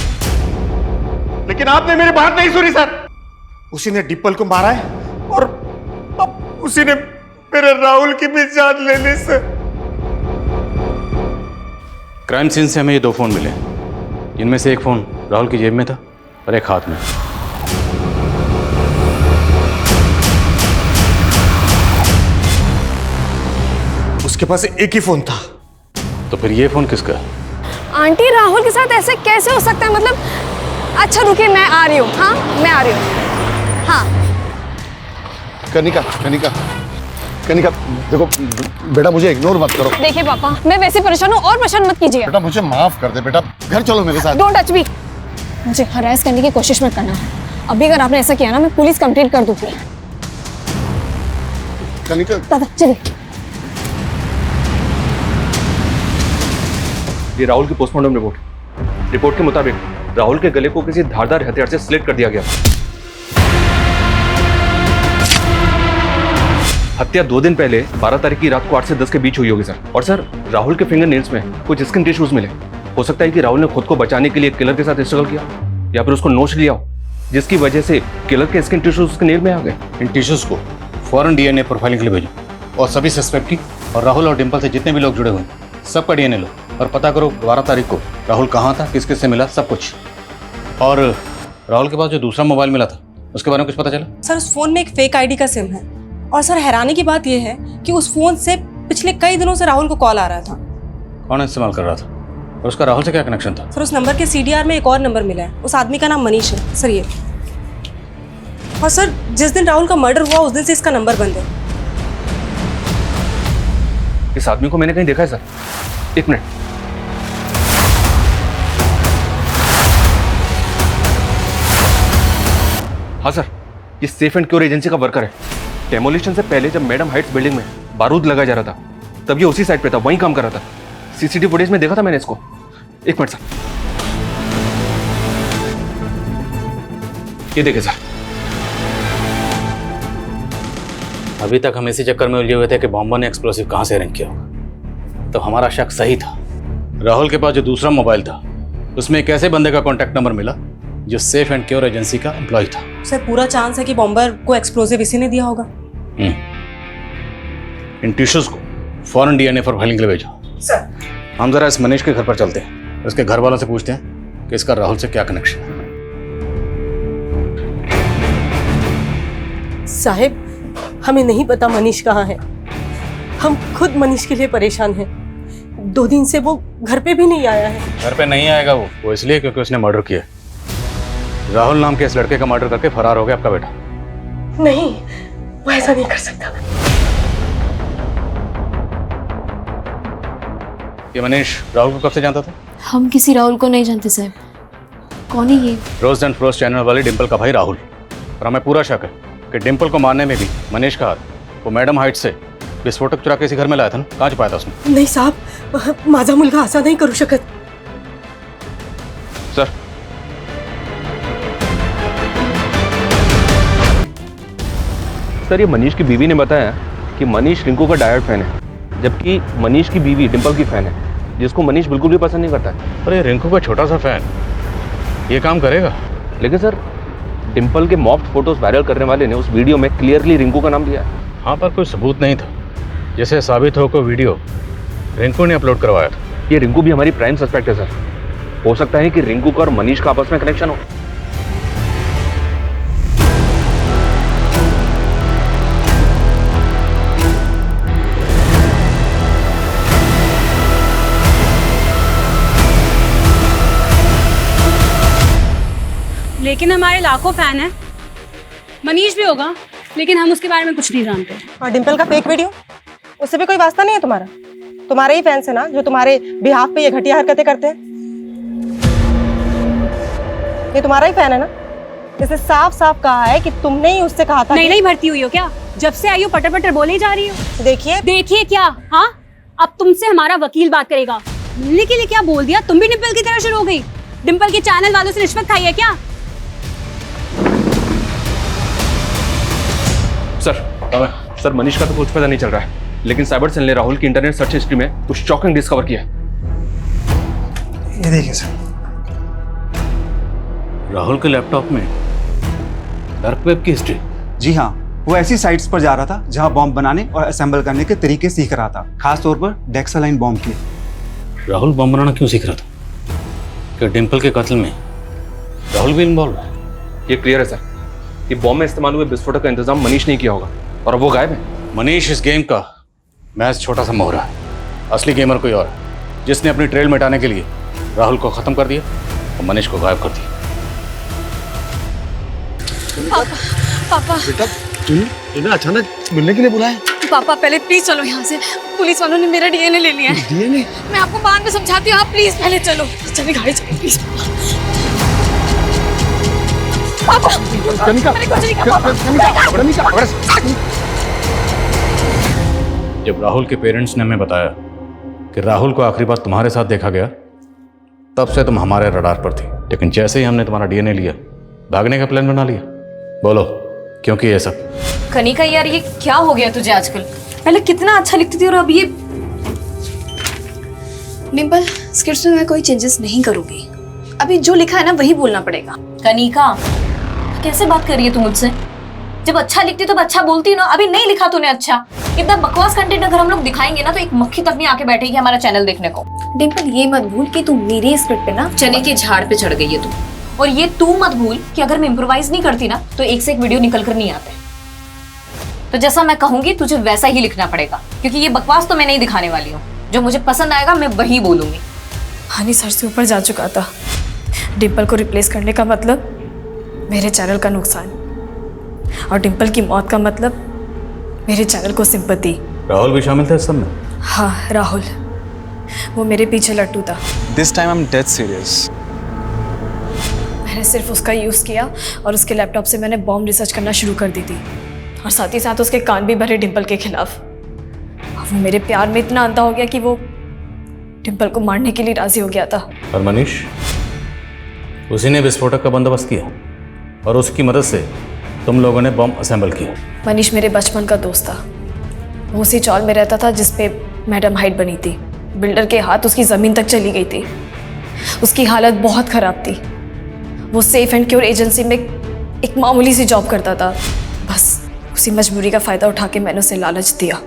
लेकिन आपने मेरी बात नहीं सुनी सर। उसी ने डिम्पल को मारा है और अब उसी ने मेरे राहुल की भी जान ले ली सर। क्राइम सीन से हमें ये 2 फोन मिले, जिनमें से एक फोन राहुल की जेब में था और एक हाथ में। उसके पास एक ही फोन था। तो फिर ये फोन किसका है? आंटी, राहुल के साथ ऐसे कैसे हो सकता है? मतलब अच्छा रुकिए, मैं आ रही हूँ। हाँ, मैं आ रही हूँ। हाँ कनिका, देखो बेटा, मुझे इग्नोर मत करो। देखिए पापा, मैं वैसे परेशान हूँ और परेशान मत कीजिए। बेटा मुझे माफ कर दे बेटा, घर चलो मेरे साथ। Don't touch me. मुझे हरास करने की कोशिश मत करना। अभी अगर आपने ऐसा किया ना, मैं पुलिस कंप्लेंट कर दूंगी। कनिका, दादा चलिए। ये राहुल की पोस्टमार्टम रिपोर्ट के मुताबिक राहुल के गले को किसी धारदार हथियार से स्लिट कर दिया गया। हत्या 2 दिन पहले 12 तारीख की रात को 8 से 10 के बीच हुई होगी सर। और सर, राहुल के फिंगर नेल्स में कुछ स्किन टिश्यूज मिले। हो सकता है कि राहुल ने खुद को बचाने के लिए किलर के साथ स्ट्रगल किया या फिर उसको नोच लिया हो, जिसकी वजह से किलर के स्किन टिश्यूज उसके नेल में आ गए। इन टिश्यूज को फौरन डीएनए प्रोफाइलिंग के लिए भेजो और सभी सस्पेक्ट की और राहुल और डिंपल से जितने भी लोग जुड़े हुए हैं सबका डीएनए लो और पता करो 12 तारीख को राहुल कहाँ था, किस किस से मिला, सब कुछ। और राहुल के पास जो दूसरा मोबाइल मिला था उसके बारे में कुछ पता चला? सर, उस फोन में एक फेक आईडी का सिम है और सर हैरानी की बात यह है कि उस फोन से पिछले कई दिनों से राहुल को कॉल आ रहा था। कौन इस्तेमाल कर रहा था और उसका राहुल से क्या कनेक्शन था? सर, उस नंबर के सीडीआर में एक और नंबर मिला है। उस आदमी का नाम मनीष है सर, ये। और सर, जिस दिन राहुल का मर्डर हुआ उस दिन से इसका नंबर बंद है। इस आदमी को मैंने कहीं देखा है सर। एक मिनट। हाँ सर, ये सेफ एंड क्योर एजेंसी का वर्कर है। डेमोलिशन से पहले जब मैडम हाइट्स बिल्डिंग में बारूद लगाया जा रहा था तब ये उसी साइड पे था, वहीं काम कर रहा था। सीसीटीवी फुटेज में देखा था मैंने इसको। एक मिनट सर, ये देखे सर। अभी तक हम इसी चक्कर में उलझे हुए थे कि बॉम्बर ने एक्सप्लोसिव कहाँ से अरेंज किया होगा। तो हमारा शक सही था। राहुल के पास जो दूसरा मोबाइल था उसमें एक ऐसे बंदे का कॉन्टैक्ट नंबर मिला जो सेफ एंड क्योर एजेंसी का एम्प्लॉय था। सर, पूरा चांस है कि बॉम्बर को एक्सप्लोसिव इसी ने दिया होगा। इन टिश्यूज को फौरन डीएनए प्रोफाइलिंग के लिए भेजो। सर, हम जरा इस मनीष के घर पर चलते हैं, उसके घर वालों से पूछते हैं कि इसका राहुल से क्या कनेक्शन है। साहब, हमें नहीं पता मनीष कहाँ है। हम खुद मनीष के लिए परेशान हैं। 2 दिन से वो घर पे भी नहीं आया है। घर पे नहीं आएगा वो इसलिए क्योंकि उसने मर्डर किया। राहुल नाम के इस लड़के का मर्डर करके फरार हो गया आपका बेटा। नहीं, वो ऐसा नहीं कर सकता। ये मनीष राहुल को कब से जानता था? हम किसी राहुल को नहीं जानते साहब। कौन है ये? रोज एंड फ्रोस्ट चैनल वाले डिंपल का भाई राहुल। और हमें पूरा शक है कि डिंपल को मारने में भी मनीष का हाथ। वो मैडम हाइट से विस्फोटक चुरा के इसी घर में लाया था ना, कहाँ छुपाया था उसने? नहीं साहब, माझा मुलगा असा नहीं करू शकत। सर, सर, ये मनीष की बीवी ने बताया कि मनीष रिंकू का डायरेक्ट फैन है, जबकि मनीष की बीवी डिंपल की फैन है, जिसको मनीष बिल्कुल भी पसंद नहीं करता है। अरे रिंकू का छोटा सा फैन ये काम करेगा? लेकिन सर, डिंपल के मॉफ्ड फोटोज वायरल करने वाले ने उस वीडियो में क्लियरली रिंकू का नाम लिया है। हाँ, पर कोई सबूत नहीं था जिसे साबित हो को वीडियो रिंकू ने अपलोड करवाया था। ये रिंकू भी हमारी प्राइम सस्पेक्ट है सर। हो सकता है कि रिंकू का और मनीष का आपस में कनेक्शन हो। लेकिन हमारे लाखों फैन हैं। मनीष भी होगा, लेकिन हम उसके बारे में कुछ नहीं जानते। और डिंपल का फेक वीडियो, उससे भी कोई वास्ता नहीं है तुम्हारा? तुम्हारे ही फैंस है ना जो तुम्हारे बिहाफ पे ये घटिया हरकतें करते हैं। ये तुम्हारा ही फैन है ना? इसे साफ साफ कहा है कि तुमने ही उससे कहा था। नहीं भर्ती हुई हो क्या? जब से आई हो पटर पटर बोले ही जा रही हो। देखिए क्या? हाँ, अब तुमसे हमारा वकील बात करेगा। मिलने के लिए क्या बोल दिया? तुम भी डिंपल की तरह शुरू हो गई। डिंपल के चैनल वालों से रिश्वत खाई है क्या? सर, मनीष का तो कुछ पता नहीं चल रहा है, लेकिन साइबर सेल ने राहुल की इंटरनेट सर्च हिस्ट्री में कुछ शॉकिंग डिस्कवर किया। ये देखिए सर, राहुल के लैपटॉप में डार्क वेब की हिस्ट्री। जी हाँ, वो ऐसी साइट्स पर जा रहा था जहां बॉम्ब बनाने और असेंबल करने के तरीके सीख रहा था, खास तौर पर डेक्सालाइन बॉम्ब की। राहुल बॉम्ब बनाना क्यों सीख रहा था? कि डिंपल के कत्ल में राहुल भी इन्वॉल्व है? ये क्लियर है सर। ये बॉम्ब में इस्तेमाल हुए विस्फोटक का इंतजाम मनीष ने किया होगा और अब वो गायब है। मनीष इस गेम का मैच छोटा सा मोहरा है। असली गेमर कोई और है, जिसने अपनी ट्रेल मिटाने के लिए राहुल को खत्म कर दिया और मनीष को गायब कर दिया। पापा बेटा, तूने अचानक मिलने के लिए बुलाया? पापा पहले प्लीज चलो यहाँ से। पुलिस वालों ने मेरा डीएनए ले लिया है। डीएनए? मैं आपको बाद में समझाती हूँ, आप प्लीज पहले चलो। चलिए गाड़ी चलो प्लीज। पापा, मैंने कुछ नहीं कहा पापा। जब राहुल के पेरेंट्स ने हमें बताया कि राहुल को आखिरी बार तुम्हारे साथ देखा गया तब से तुम हमारे रडार पर थी, लेकिन जैसे ही हमने तुम्हारा डीएनए लिया, भागने का प्लान बना लिया। बोलो क्यों किया ये सब? कनिका यार, ये क्या हो गया तुझे आजकल? पहले कितना अच्छा लिखती थी और अब ये। डिम्पल, स्क्रिप्ट में मैं कोई चेंजेस नहीं करूंगी। अभी जो लिखा है ना वही बोलना पड़ेगा। कनिका, कैसे बात कर रही है तू मुझसे? जब अच्छा लिखती तो अच्छा बोलती ना। अभी नहीं लिखा तूने अच्छा। इतना बकवास कंटेंट अगर हम लोग दिखाएंगे ना तो एक मक्खी तक नहीं आके बैठेगी हमारा चैनल देखने को। डिम्पल, ये मत भूल कि तू मेरे स्क्रिप्ट पे ना चने के झाड़ पे चढ़ गई है तू। और ये तू मत भूल कि अगर मैं इम्प्रोवाइज नहीं करती ना तो एक से एक वीडियो निकल कर नहीं आते। तो जैसा मैं कहूंगी तुझे वैसा ही लिखना पड़ेगा, क्योंकि ये बकवास तो मैं नहीं दिखाने वाली हूँ। जो मुझे पसंद आएगा मैं वही बोलूंगी। हनी सर से ऊपर जा चुका था। डिम्पल को रिप्लेस करने का मतलब मेरे चैनल का नुकसान, और डिम्पल की मौत का मतलब मेरे चैनल को सिंपैथी। राहुल भी शामिल था इस सब में? हाँ, राहुल, वो मेरे पीछे लट्टू था। This time I am dead serious. मैंने सिर्फ उसका यूज़ किया और उसके लैपटॉप से मैंने बॉम्ब रिसर्च करना शुरू कर दी थी, और साथ ही साथ उसके कान भी भरे डिम्पल के खिलाफ। और वो मेरे प्यार में इतना अंधा हो गया कि वो डिम्पल को मारने के लिए राजी हो गया था। और मनीष, उसी ने विस्फोटक का बंदोबस्त किया और उसकी मदद से तुम लोगों ने बम असेंबल किया। मनीष मेरे बचपन का दोस्त था। वो उसी चौल में रहता था जिस पे मैडम हाइट बनी थी। बिल्डर के हाथ उसकी ज़मीन तक चली गई थी। उसकी हालत बहुत ख़राब थी। वो सेफ एंड क्योर एजेंसी में एक मामूली सी जॉब करता था। बस उसी मजबूरी का फ़ायदा उठा के मैंने उसे लालच दिया।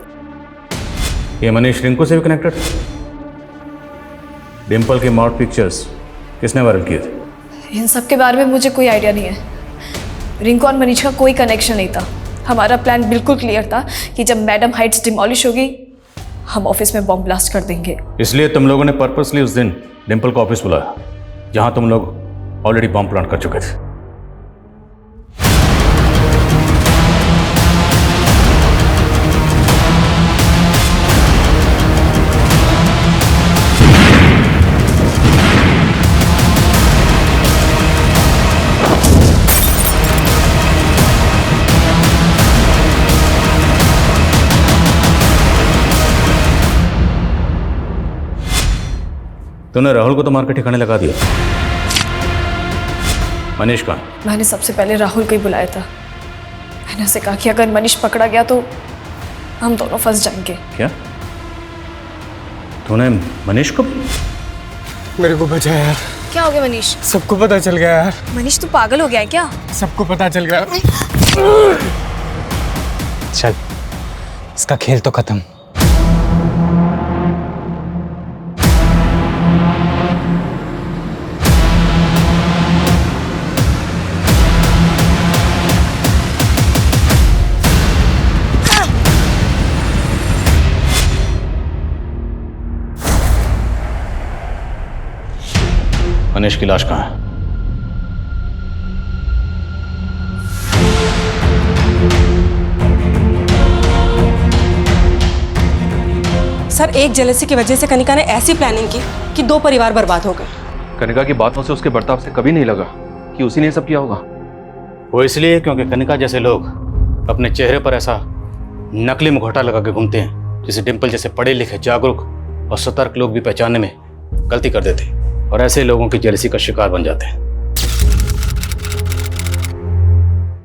ये मनीष रिंकू से भी कनेक्टेड? डिम्पल के मॉड पिक्चर्स किसने वायरल किए थे? इन सब के बारे में मुझे कोई आइडिया नहीं है। रिंकू और मनीष का कोई कनेक्शन नहीं था। हमारा प्लान बिल्कुल क्लियर था कि जब मैडम हाइट्स डिमोलिश होगी हम ऑफिस में बॉम्ब ब्लास्ट कर देंगे। इसलिए तुम लोगों ने पर्पसली उस दिन डिम्पल को ऑफिस बुलाया जहां तुम लोग ऑलरेडी बॉम्ब प्लांट कर चुके थे। तूने राहुल को तो मार के ठिकाने लगा दिया। मनीष कहाँ? मैंने सबसे पहले राहुल को ही बुलाया था। मैंने उसे कहा कि अगर मनीष पकड़ा गया तो हम दोनों फंस जाएंगे। क्या तूने मनीष को? मेरे को बचा यार। क्या हो गया मनीष? सबको पता चल गया यार। मनीष, तू पागल हो गया है क्या? सबको पता चल गया। चल, इसका खेल तो खत्म। मनीष की लाश कहाँ है? सर, एक जेलसी की वजह से कनिका ने ऐसी प्लानिंग की कि 2 परिवार बर्बाद हो गए। कनिका की बातों से, उसके बर्ताव से कभी नहीं लगा कि उसी ने सब किया होगा। वो इसलिए क्योंकि कनिका जैसे लोग अपने चेहरे पर ऐसा नकली मुखौटा लगा के घूमते हैं जिसे डिम्पल जैसे पढ़े लिखे, जागरूक और सतर्क लोग भी पहचानने में गलती कर देते हैं और ऐसे लोगों की जेलसी का शिकार बन जाते हैं।